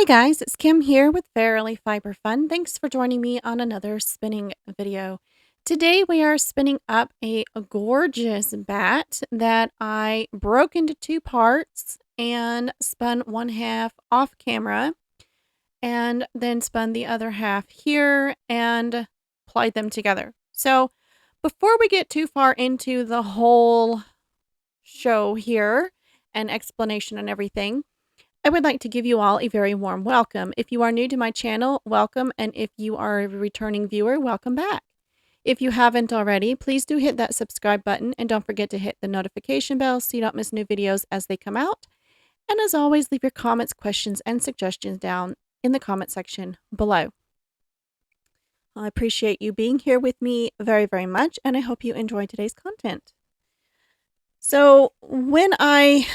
Guys, it's Kim here with Fairily Fiber Fun. Thanks for joining me on another spinning video. Today we are spinning up a gorgeous bat that I broke into two parts and spun one half off camera and then spun the other half here and plied them together. So before we get too far into the whole show here and explanation and everything, I would like to give you all a very warm welcome. If you are new to my channel, welcome. And if you are a returning viewer, welcome back. If you haven't already, please do hit that subscribe button and don't forget to hit the notification bell so you don't miss new videos as they come out. And as always, leave your comments, questions, and suggestions down in the comment section below. I appreciate you being here with me very, very much, and I hope you enjoy today's content. So when I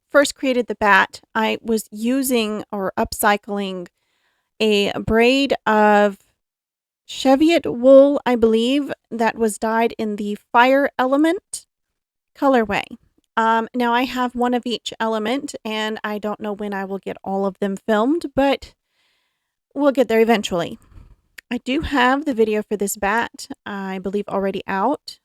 first created the bat, I was using or upcycling a braid of Cheviot wool, I believe, that was dyed in the fire element colorway. Now I have one of each element, and I don't know when I will get all of them filmed, but we'll get there eventually. I do have the video for this bat, I believe, already out.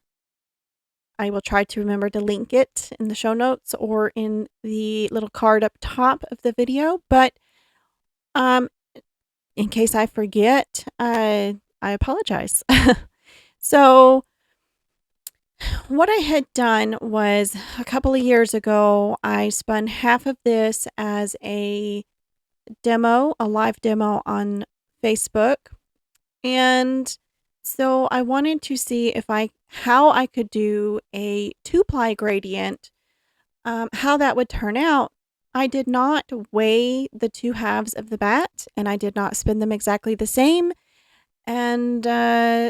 I will try to remember to link it in the show notes or in the little card up top of the video. But in case I forget, I apologize. So what I had done was a couple of years ago, I spun half of this as a demo, a live demo on Facebook. And so I wanted to see how I could do a 2-ply gradient, how that would turn out. I did not weigh the two halves of the bat, and I did not spin them exactly the same. And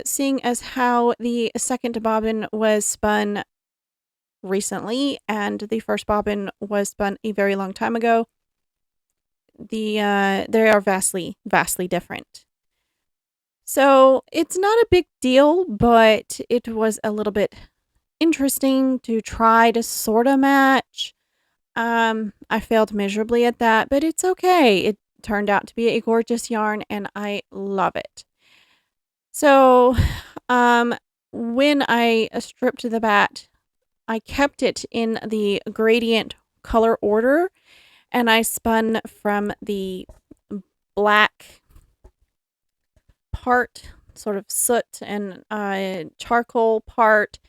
seeing as how the second bobbin was spun recently and the first bobbin was spun a very long time ago, they are vastly different. So it's not a big deal, but it was a little bit interesting to try to sort of match. I failed miserably at that, but it's okay. It turned out to be a gorgeous yarn and I love it. So when I stripped the bat, I kept it in the gradient color order, and I spun from the black part, sort of soot and charcoal part,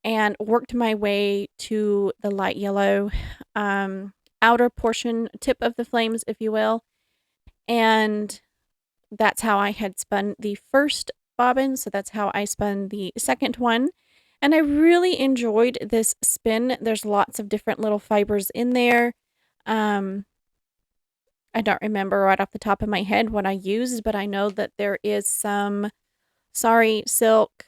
and worked my way to the light yellow outer portion, tip of the flames, if you will. And that's how I had spun the first bobbin, so that's how I spun the second one. And I really enjoyed this spin. There's lots of different little fibers in there. I don't remember right off the top of my head what I used, but I know that there is some sari silk,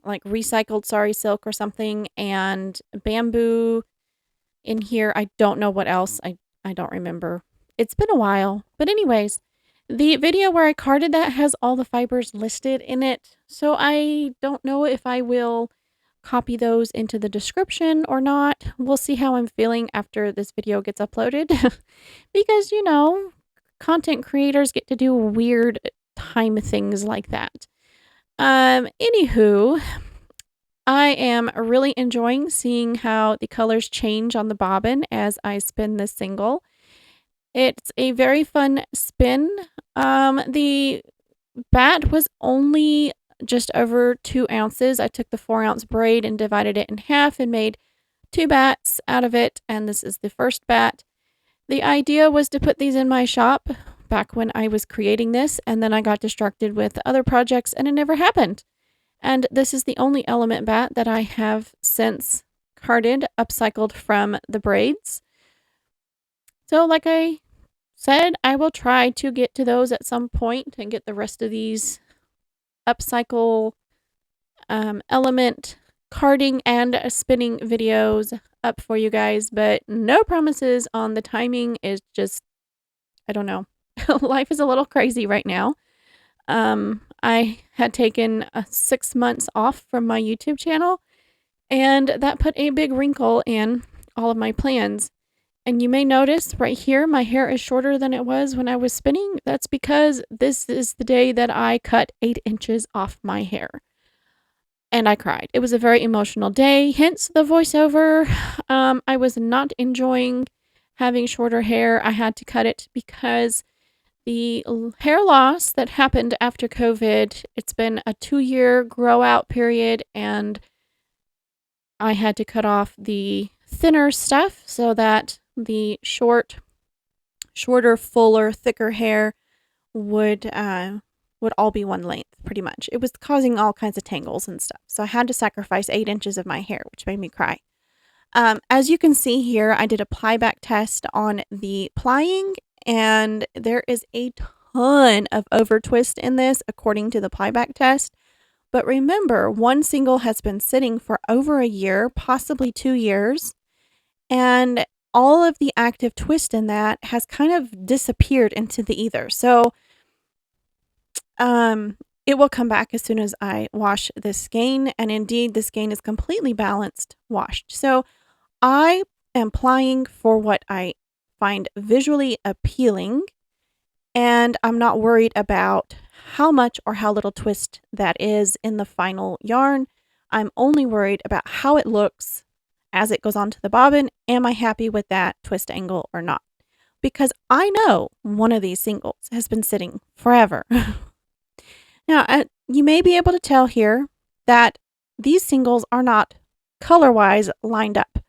like recycled sari silk or something, and bamboo in here. I don't know what else. I don't remember. It's been a while. But anyways, the video where I carded that has all the fibers listed in it. So I don't know if I will copy those into the description or not. We'll see how I'm feeling after this video gets uploaded. Because, you know, content creators get to do weird time things like that. Anywho, I am really enjoying seeing how the colors change on the bobbin as I spin this single. It's a very fun spin. The bat was only just over 2 ounces. I took the 4-ounce braid and divided it in half and made 2 bats out of it, and this is the first bat. The idea was to put these in my shop back when I was creating this, and then I got distracted with other projects and it never happened. And this is the only element bat that I have since carded, upcycled from the braids. So like I said, I will try to get to those at some point and get the rest of these upcycle element carding and spinning videos up for you guys, but no promises on the timing. Is just, I don't know. Life is a little crazy right now. I had taken 6 months off from my YouTube channel, and that put a big wrinkle in all of my plans. And you may notice right here, my hair is shorter than it was when I was spinning. That's because this is the day that I cut 8 inches off my hair. And I cried. It was a very emotional day, hence the voiceover. I was not enjoying having shorter hair. I had to cut it because the hair loss that happened after COVID, it's been a 2-year grow out period, and I had to cut off the thinner stuff so that the shorter, fuller, thicker hair would all be one length, pretty much. It was causing all kinds of tangles and stuff. So I had to sacrifice 8 inches of my hair, which made me cry. As you can see here, I did a ply back test on the Plying, and there is a ton of over twist in this according to the ply back test. But remember, one single has been sitting for over a year, possibly 2 years, and all of the active twist in that has kind of disappeared into the ether. So it will come back as soon as I wash this skein, and indeed the skein is completely balanced washed. So I am plying for what I find visually appealing, and I'm not worried about how much or how little twist that is in the final yarn. I'm only worried about how it looks as it goes onto the bobbin. Am I happy with that twist angle or not? Because I know one of these singles has been sitting forever. Now, you may be able to tell here that these singles are not color-wise lined up.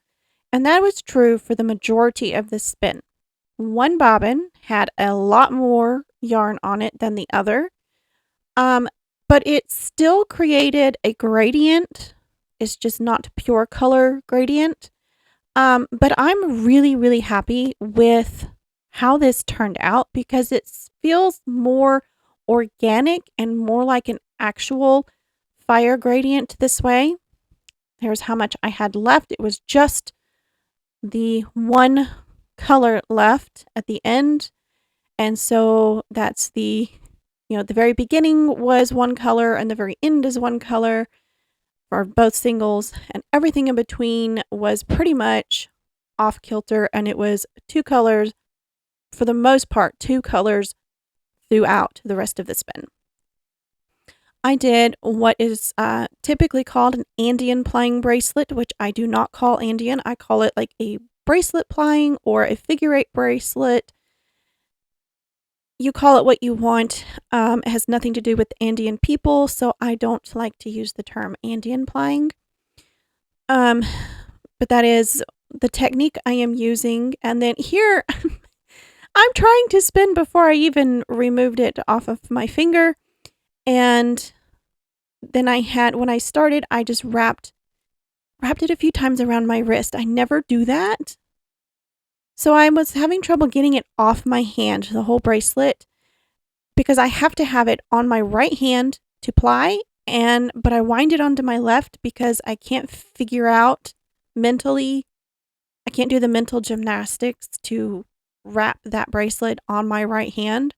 And that was true for the majority of the spin. One bobbin had a lot more yarn on it than the other, but it still created a gradient. It's just not pure color gradient. But I'm really, really happy with how this turned out because it feels more organic and more like an actual fire gradient this way. Here's how much I had left. It was just the one color left at the end. And so that's the very beginning was one color and the very end is one color for both singles, and everything in between was pretty much off kilter, and it was 2 colors for the most part, 2 colors throughout the rest of the spin. I did what is typically called an Andean plying bracelet, which I do not call Andean. I call it like a bracelet plying or a figure 8 bracelet. You call it what you want. It has nothing to do with Andean people, so I don't like to use the term Andean plying. But that is the technique I am using. And then here, I'm trying to spin before I even removed it off of my finger. And then when I started, I just wrapped it a few times around my wrist. I never do that. So I was having trouble getting it off my hand, the whole bracelet, because I have to have it on my right hand to ply, but I wind it onto my left because I can't figure out mentally, I can't do the mental gymnastics to wrap that bracelet on my right hand.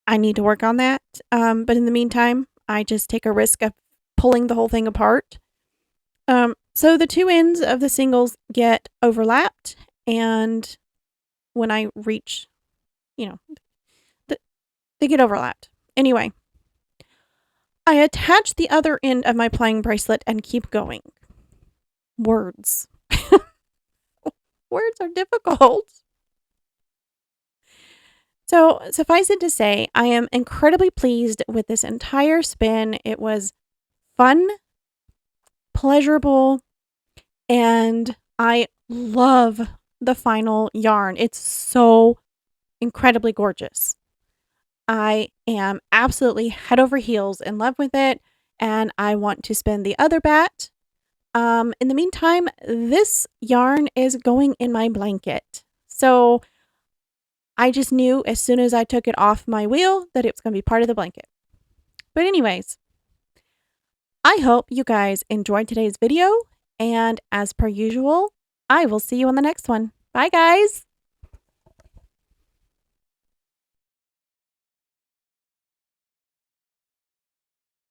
I need to work on that. But in the meantime, I just take a risk of pulling the whole thing apart. So the 2 ends of the singles get overlapped, and when I reach, they get overlapped. Anyway, I attach the other end of my plying bracelet and keep going. Words. Words are difficult. So, suffice it to say, I am incredibly pleased with this entire spin. It was fun, pleasurable, and I love the final yarn. It's so incredibly gorgeous. I am absolutely head over heels in love with it, and I want to spin the other bat. In the meantime, this yarn is going in my blanket. So I just knew as soon as I took it off my wheel that it was going to be part of the blanket. But anyways, I hope you guys enjoyed today's video, and as per usual, I will see you on the next one. Bye, guys!